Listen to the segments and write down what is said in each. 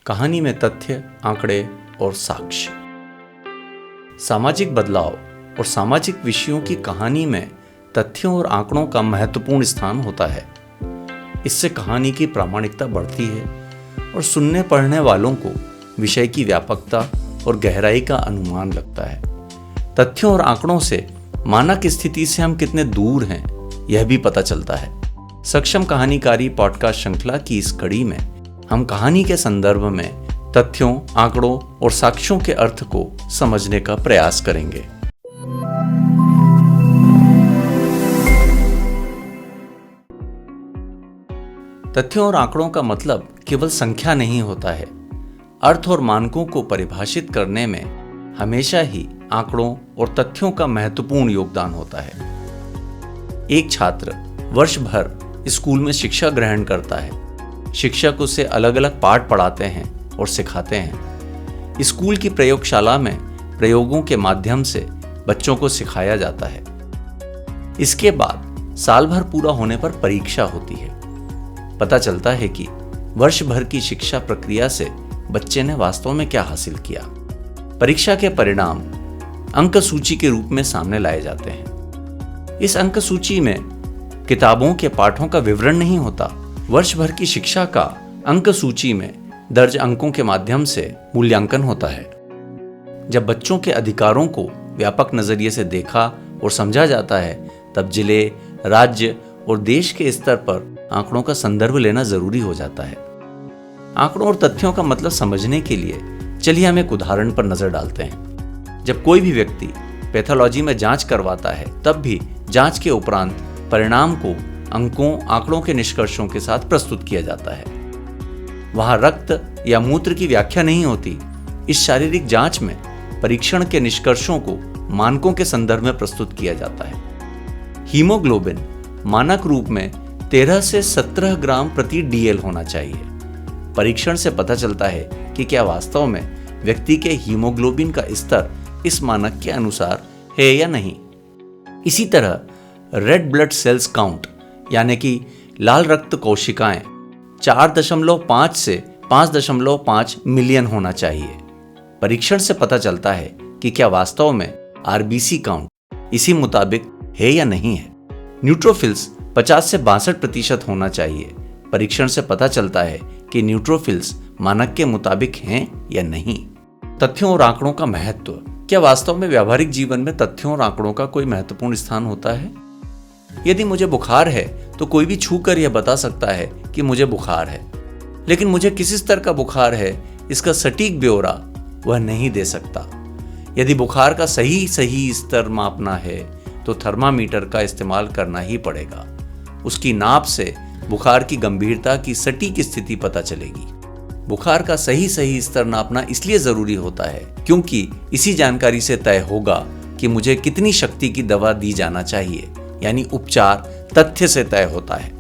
कहानी में तथ्य, आंकड़े और साक्ष्य। सामाजिक बदलाव और सामाजिक विषयों की कहानी में तथ्यों और आंकड़ों का महत्वपूर्ण स्थान होता है। इससे कहानी की प्रामाणिकता बढ़ती है और सुनने पढ़ने वालों को विषय की व्यापकता और गहराई का अनुमान लगता है। तथ्यों और आंकड़ों से मानक स्थिति से हम कितने दूर हैं, यह भी पता चलता है। सक्षम कहानीकारी पॉडकास्ट श्रृंखला की इस कड़ी में हम कहानी के संदर्भ में तथ्यों, आंकड़ों और साक्ष्यों के अर्थ को समझने का प्रयास करेंगे। तथ्यों और आंकड़ों का मतलब केवल संख्या नहीं होता है। अर्थ और मानकों को परिभाषित करने में हमेशा ही आंकड़ों और तथ्यों का महत्वपूर्ण योगदान होता है। एक छात्र वर्ष भर स्कूल में शिक्षा ग्रहण करता है। शिक्षक उसे अलग अलग पाठ पढ़ाते हैं और सिखाते हैं। स्कूल की प्रयोगशाला में प्रयोगों के माध्यम से बच्चों को सिखाया जाता है। इसके बाद साल भर पूरा होने पर परीक्षा होती है। पता चलता है कि वर्ष भर की शिक्षा प्रक्रिया से बच्चे ने वास्तव में क्या हासिल किया। परीक्षा के परिणाम अंक सूची के रूप में सामने लाए जाते हैं। इस अंक सूची में किताबों के पाठों का विवरण नहीं होता। वर्ष भर की शिक्षा का अंक सूची में दर्ज अंकों के माध्यम से मूल्यांकन होता है। जब बच्चों के अधिकारों को व्यापक नजरिए से देखा और समझा जाता है, तब जिले, राज्य और देश के स्तर पर आंकड़ों का संदर्भ लेना जरूरी हो जाता है। आंकड़ों और तथ्यों का मतलब समझने के लिए चलिए हम एक उदाहरण पर नजर डालते हैं। जब कोई भी व्यक्ति पैथोलॉजी में जांच करवाता है, तब भी जांच के उपरांत परिणाम को अंकों, आंकड़ों के निष्कर्षों के साथ प्रस्तुत किया जाता है। वहां रक्त या मूत्र की व्याख्या नहीं होती। इस शारीरिक जांच में परीक्षण के निष्कर्षों को मानकों के संदर्भ में प्रस्तुत किया जाता है। हीमोग्लोबिन मानक रूप में 13 से 17 ग्राम प्रति डीएल होना चाहिए। परीक्षण से पता चलता है कि क्या वास्तव में व्यक्ति के हीमोग्लोबिन का स्तर इस मानक के अनुसार है या नहीं। इसी तरह रेड ब्लड सेल्स काउंट यानी कि लाल रक्त कोशिकाएं 4.5 से 5.5 मिलियन होना चाहिए। परीक्षण से पता चलता है कि क्या वास्तव में आरबीसी काउंट इसी मुताबिक है या नहीं है। न्यूट्रोफिल्स 50 से 62% होना चाहिए। परीक्षण से पता चलता है कि न्यूट्रोफिल्स मानक के मुताबिक हैं या नहीं। तथ्यों और आंकड़ों का महत्व। क्या वास्तव में व्यावहारिक जीवन में तथ्यों और आंकड़ों का कोई महत्वपूर्ण स्थान होता है? यदि मुझे बुखार है तो कोई भी छूकर यह बता सकता है कि मुझे बुखार है, लेकिन मुझे किस स्तर का बुखार है इसका सटीक ब्यौरा वह नहीं दे सकता। यदि बुखार का सही स्तर मापना है तो थर्मामीटर का इस्तेमाल करना ही पड़ेगा। उसकी नाप से बुखार की गंभीरता की सटीक स्थिति पता चलेगी। बुखार का सही स्तर नापना इसलिए जरूरी होता है क्योंकि इसी जानकारी से तय होगा कि मुझे कितनी शक्ति की दवा दी जाना चाहिए, यानी उपचार तथ्य से तय होता है।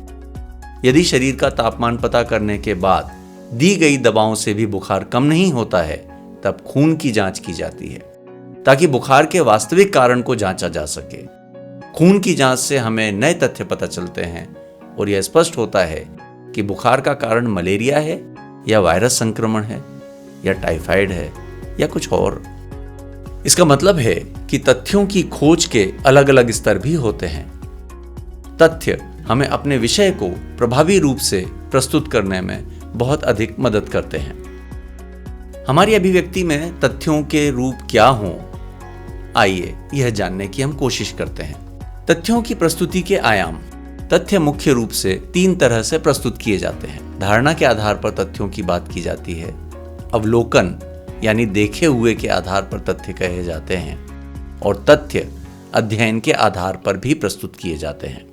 यदि शरीर का तापमान पता करने के बाद दी गई दवाओं से भी बुखार कम नहीं होता है, तब खून की जांच की जाती है ताकि बुखार के वास्तविक कारण को जांचा जा सके। खून की जांच से हमें नए तथ्य पता चलते हैं और यह स्पष्ट होता है कि बुखार का कारण मलेरिया है या वायरस संक्रमण है या टाइफाइड है या कुछ और। इसका मतलब है कि तथ्यों की खोज के अलग अलग स्तर भी होते हैं। तथ्य हमें अपने विषय को प्रभावी रूप से प्रस्तुत करने में बहुत अधिक मदद करते हैं। हमारी अभिव्यक्ति में तथ्यों के रूप क्या हों, आइए यह जानने की हम कोशिश करते हैं। तथ्यों की प्रस्तुति के आयाम। तथ्य मुख्य रूप से 3 तरह से प्रस्तुत किए जाते हैं। धारणा के आधार पर तथ्यों की बात की जाती है। अवलोकन यानी देखे हुए के आधार पर तथ्य कहे जाते हैं। और तथ्य अध्ययन के आधार पर भी प्रस्तुत किए जाते हैं।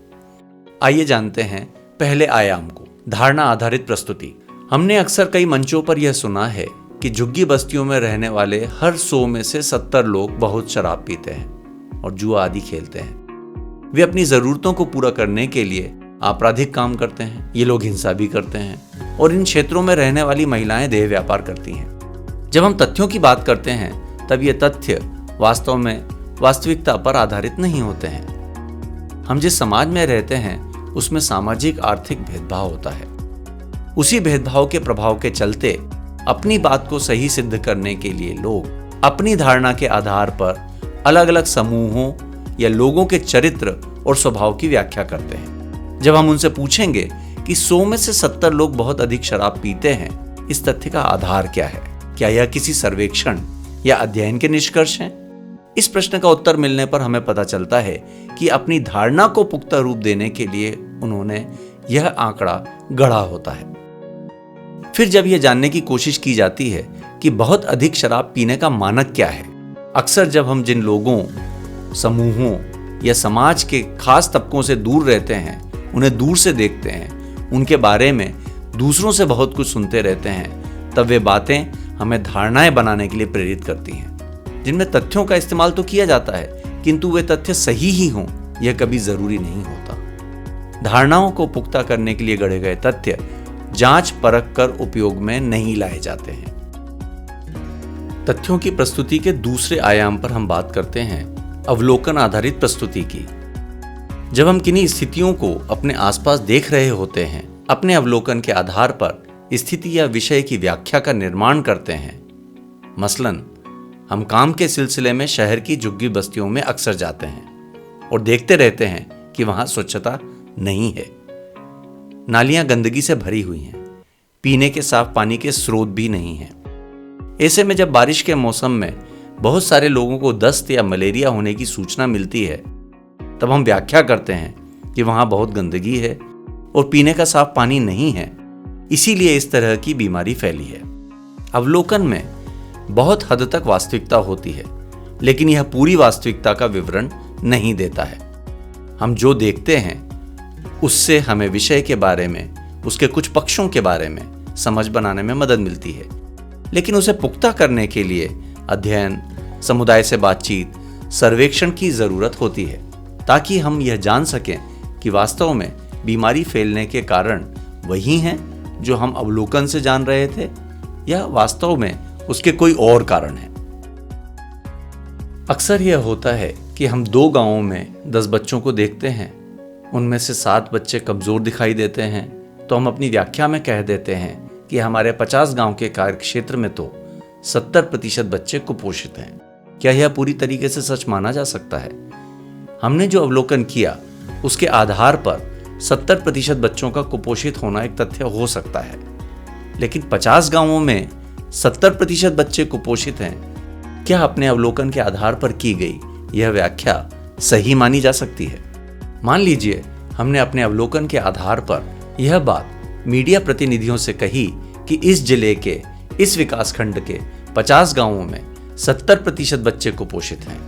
आइए जानते हैं पहले आयाम को, धारणा आधारित प्रस्तुति। हमने अक्सर कई मंचों पर यह सुना है कि झुग्गी बस्तियों में रहने वाले हर 100 में से 70 लोग बहुत शराब पीते हैं और जुआ आदि खेलते हैं। वे अपनी जरूरतों को पूरा करने के लिए आपराधिक काम करते हैं। ये लोग हिंसा भी करते हैं और इन क्षेत्रों में रहने वाली महिलाएं देह व्यापार करती हैं। जब हम तथ्यों की बात करते हैं तब ये तथ्य वास्तव में वास्तविकता पर आधारित नहीं होते हैं। हम जिस समाज में रहते हैं उसमें सामाजिक आर्थिक भेदभाव होता है। उसी भेदभाव के प्रभाव के चलते अपनी बात को सही सिद्ध करने के लिए लोग अपनी धारणा के आधार पर अलग अलग समूहों या लोगों के चरित्र और स्वभाव की व्याख्या करते हैं। जब हम उनसे पूछेंगे कि 100 में से 70 लोग बहुत अधिक शराब पीते हैं, इस तथ्य का आधार क्या है? क्या यह किसी सर्वेक्षण या अध्ययन के निष्कर्ष हैं? इस प्रश्न का उत्तर मिलने पर हमें पता चलता है कि अपनी धारणा को पुख्ता रूप देने के लिए उन्होंने यह आंकड़ा गढ़ा होता है। फिर जब यह जानने की कोशिश की जाती है कि बहुत अधिक शराब पीने का मानक क्या है, अक्सर जब हम जिन लोगों, समूहों या समाज के खास तबकों से दूर रहते हैं, उन्हें दूर से देखते हैं, उनके बारे में दूसरों से बहुत कुछ सुनते रहते हैं, तब वे बातें हमें धारणाएं बनाने के लिए प्रेरित करती हैं, जिनमें तथ्यों का इस्तेमाल तो किया जाता है, किंतु वे तथ्य सही ही हों यह कभी जरूरी नहीं होता। धारणाओं को पुख्ता करने के लिए गढ़े गए तथ्य जांच परख कर उपयोग में नहीं लाए जाते हैं। तथ्यों की प्रस्तुति के दूसरे आयाम पर हम बात करते हैं अवलोकन आधारित प्रस्तुति की। जब हम किन्हीं स्थितियों को अपने आसपास देख रहे होते हैं, अपने अवलोकन के आधार पर स्थिति या विषय की व्याख्या का निर्माण करते हैं। मसलन हम काम के सिलसिले में शहर की झुग्गी बस्तियों में अक्सर जाते हैं और देखते रहते हैं कि वहां स्वच्छता नहीं है, नालियां गंदगी से भरी हुई हैं, पीने के साफ पानी के स्रोत भी नहीं हैं। ऐसे में जब बारिश के मौसम में बहुत सारे लोगों को दस्त या मलेरिया होने की सूचना मिलती है, तब हम व्याख्या करते हैं कि वहां बहुत गंदगी है और पीने का साफ पानी नहीं है, इसीलिए इस तरह की बीमारी फैली है। अवलोकन में बहुत हद तक वास्तविकता होती है, लेकिन यह पूरी वास्तविकता का विवरण नहीं देता है। हम जो देखते हैं उससे हमें विषय के बारे में, उसके कुछ पक्षों के बारे में समझ बनाने में मदद मिलती है, लेकिन उसे पुख्ता करने के लिए अध्ययन, समुदाय से बातचीत, सर्वेक्षण की जरूरत होती है, ताकि हम यह जान सकें कि वास्तव में बीमारी फैलने के कारण वही हैं जो हम अवलोकन से जान रहे थे, या वास्तव में उसके कोई और कारण है। अक्सर यह होता है कि हम 2 गांवों में 10 बच्चों को देखते हैं, उनमें से 7 बच्चे कमजोर दिखाई देते हैं, तो हम अपनी व्याख्या में कह देते हैं कि हमारे 50 गांव के कार्य क्षेत्र में तो 70% बच्चे कुपोषित हैं। क्या यह पूरी तरीके से सच माना जा सकता है? हमने जो अवलोकन किया उसके आधार पर 70% बच्चों का कुपोषित होना एक तथ्य हो सकता है, लेकिन 50 गांवों में 70% बच्चे कुपोषित हैं, क्या अपने अवलोकन के आधार पर की गई यह व्याख्या सही मानी जा सकती है? मान लीजिए हमने अपने अवलोकन के आधार पर यह बात मीडिया प्रतिनिधियों से कही कि इस जिले के, इस विकासखंड के 50 गांवों में 70% बच्चे कुपोषित हैं।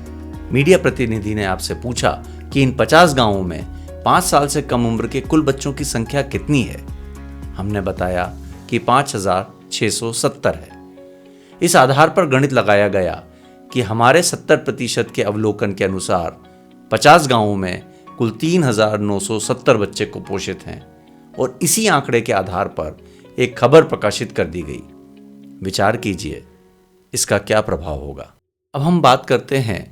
मीडिया प्रतिनिधि ने आपसे पूछा कि इन 50 गांवों में 5 साल से कम उम्र के कुल बच्चों की संख्या कितनी है? हमने बताया कि 5670 है। इस आधार पर गणित लगाया गया कि हमारे 70% के अवलोकन के अनुसार 50 गांवों में कुल 3970 बच्चे कुपोषित हैं, और इसी आंकड़े के आधार पर एक खबर प्रकाशित कर दी गई। विचार कीजिए इसका क्या प्रभाव होगा। अब हम बात करते हैं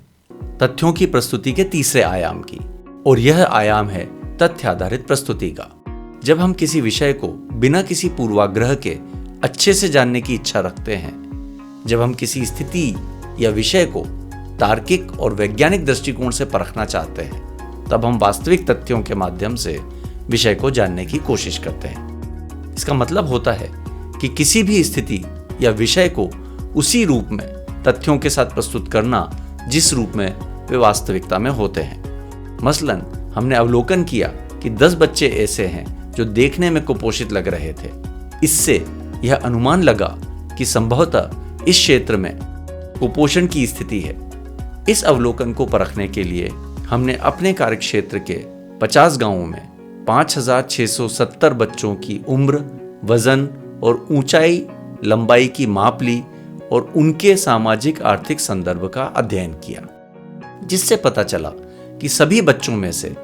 तथ्यों की प्रस्तुति के तीसरे आयाम की, और यह आयाम है तथ्य आधारित प्रस्तुति का। जब हम किसी विषय को बिना किसी पूर्वाग्रह के अच्छे से जानने की इच्छा रखते हैं, जब हम किसी स्थिति या विषय को तार्किक और वैज्ञानिक दृष्टिकोण से परखना चाहते हैं, तब हम वास्तविक तथ्यों के माध्यम से विषय को जानने की कोशिश करते हैं। इसका मतलब होता है कि किसी भी स्थिति या विषय को उसी रूप में तथ्यों के साथ प्रस्तुत करना जिस रूप में वे वास्तविकता में होते हैं। मसलन हमने अवलोकन किया कि 10 बच्चे ऐसे हैं जो देखने में कुपोषित लग रहे थे। इससे यह अनुमान लगा कि संभवतः इस क्षेत्र में कुपोषण की स्थिति है। इस अवलोकन को परखने के लिए हमने अपने कार्यक्षेत्र के 50 गांवों में 5670 बच्चों की उम्र, वजन और ऊंचाई, लंबाई की माप ली और उनके सामाजिक आर्थिक संदर्भ का अध्ययन किया, जिससे पता चला कि सभी बच्चों में से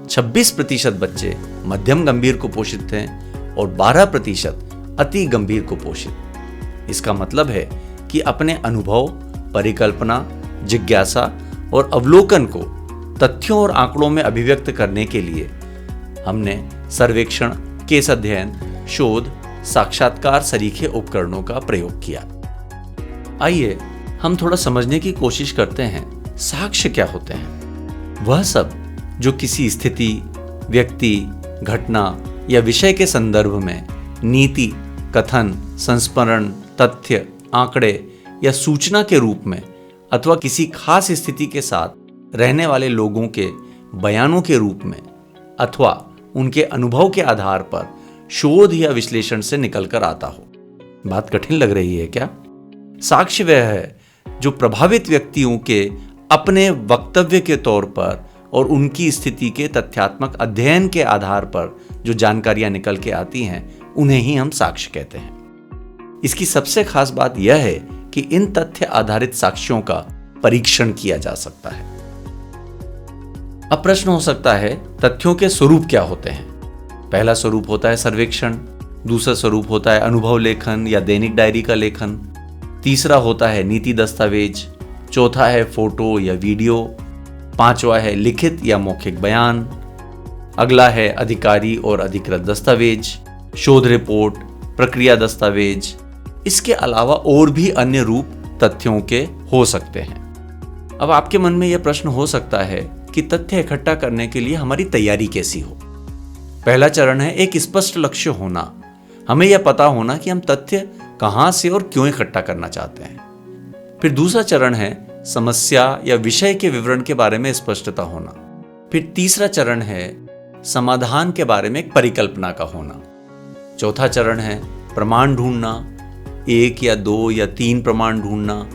26% बच्चे मध्यम गंभीर कुपोषित थे और 12% अति गंभीर कुपोषित। इसका मतलब है कि अपने अनुभव, परिकल्पना, जिज्ञासा और अवलोकन को तथ्यों और आंकड़ों में अभिव्यक्त करने के लिए हमने सर्वेक्षण, केस अध्ययन, शोध, साक्षात्कार सरीखे उपकरणों का प्रयोग किया। आइए हम थोड़ा समझने की कोशिश करते हैं साक्ष्य क्या होते हैं। वह सब जो किसी स्थिति, व्यक्ति, घटना या विषय के संदर्भ में नीति, कथन, संस्मरण, तथ्य, आंकड़े या सूचना के रूप में अथवा किसी खास स्थिति के साथ रहने वाले लोगों के बयानों के रूप में अथवा उनके अनुभव के आधार पर शोध या विश्लेषण से निकलकर आता हो। बात कठिन लग रही है क्या? साक्ष्य वह है जो प्रभावित व्यक्तियों के अपने वक्तव्य के तौर पर और उनकी स्थिति के तथ्यात्मक अध्ययन के आधार पर जो जानकारियां निकल के आती हैं, उन्हें ही हम साक्ष्य कहते हैं। इसकी सबसे खास बात यह है कि इन तथ्य आधारित साक्ष्यों का परीक्षण किया जा सकता है। अब प्रश्न हो सकता है, तथ्यों के स्वरूप क्या होते हैं? पहला स्वरूप होता है सर्वेक्षण, दूसरा स्वरूप होता है अनुभव लेखन या दैनिक डायरी का लेखन, तीसरा होता है नीति दस्तावेज, चौथा है फोटो या वीडियो, पांचवा है लिखित या मौखिक बयान, अगला है अधिकारी और अधिकृत दस्तावेज, शोध रिपोर्ट, प्रक्रिया दस्तावेज। इसके अलावा और भी अन्य रूप तथ्यों के हो सकते हैं। अब आपके मन में यह प्रश्न हो सकता है कि तथ्य इकट्ठा करने के लिए हमारी तैयारी कैसी हो। पहला चरण है एक स्पष्ट लक्ष्य होना। हमें यह पता होना कि हम तथ्य कहां से और क्यों इकट्ठा करना चाहते हैं। फिर दूसरा चरण है समस्या या विषय के विवरण के बारे में स्पष्टता होना। फिर तीसरा चरण है समाधान के बारे में एक परिकल्पना का होना। चौथा चरण है प्रमाण ढूंढना, 1 या 2 या 3 प्रमाण ढूंढना,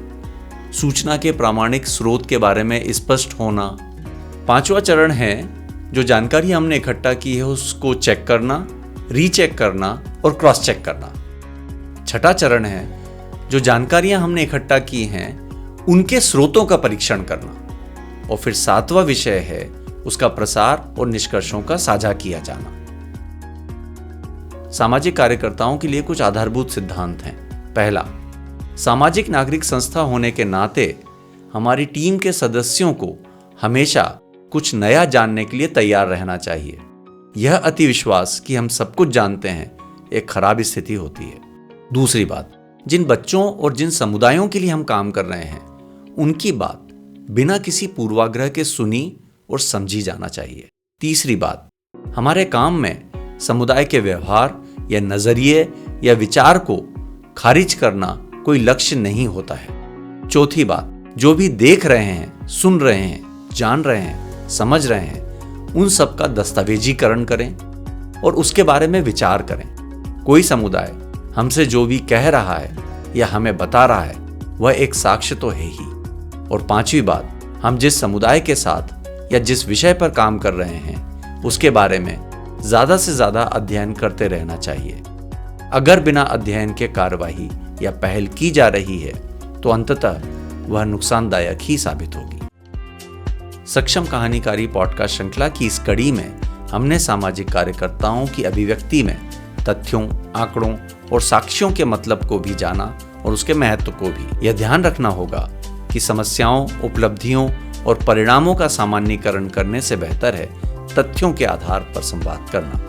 सूचना के प्रामाणिक स्रोत के बारे में स्पष्ट होना। पांचवा चरण है जो जानकारी हमने इकट्ठा की है उसको चेक करना, रीचेक करना और क्रॉस चेक करना। छठा चरण है जो जानकारियां हमने इकट्ठा की हैं उनके स्रोतों का परीक्षण करना। और फिर सातवां विषय है उसका प्रसार और निष्कर्षों का साझा किया जाना। सामाजिक कार्यकर्ताओं के लिए कुछ आधारभूत सिद्धांत हैं। पहला, सामाजिक नागरिक संस्था होने के नाते हमारी टीम के सदस्यों को हमेशा कुछ नया जानने के लिए तैयार रहना चाहिए। यह अतिविश्वास कि हम सब कुछ जानते हैं एक खराब स्थिति होती है। दूसरी बात, जिन बच्चों और जिन समुदायों के लिए हम काम कर रहे हैं उनकी बात बिना किसी पूर्वाग्रह के सुनी और समझी जाना चाहिए। तीसरी बात, हमारे काम में समुदाय के व्यवहार या नजरिए या विचार को खारिज करना कोई लक्ष्य नहीं होता है। चौथी बात, जो भी देख रहे हैं, सुन रहे हैं, जान रहे हैं, समझ रहे हैं, उन सब का दस्तावेजीकरण करें और उसके बारे में विचार करें। कोई समुदाय हमसे जो भी कह रहा है या हमें बता रहा है वह एक साक्ष्य तो है ही। और पांचवी बात, हम जिस समुदाय के साथ या जिस विषय पर काम कर रहे हैं उसके बारे में ज्यादा से ज्यादा अध्ययन करते रहना चाहिए। अगर बिना अध्ययन के कार्यवाही या पहल की जा रही है तो अंततः वह नुकसानदायक ही साबित होगी। सक्षम कहानीकारी पॉडकास्ट श्रृंखला की इस कड़ी में हमने सामाजिक कार्यकर्ताओं की अभिव्यक्ति में तथ्यों, आंकड़ों और साक्ष्यों के मतलब को भी जाना और उसके महत्व को भी। यह ध्यान रखना होगा कि समस्याओं, उपलब्धियों और परिणामों का सामान्यीकरण करने से बेहतर है तथ्यों के आधार पर संवाद करना।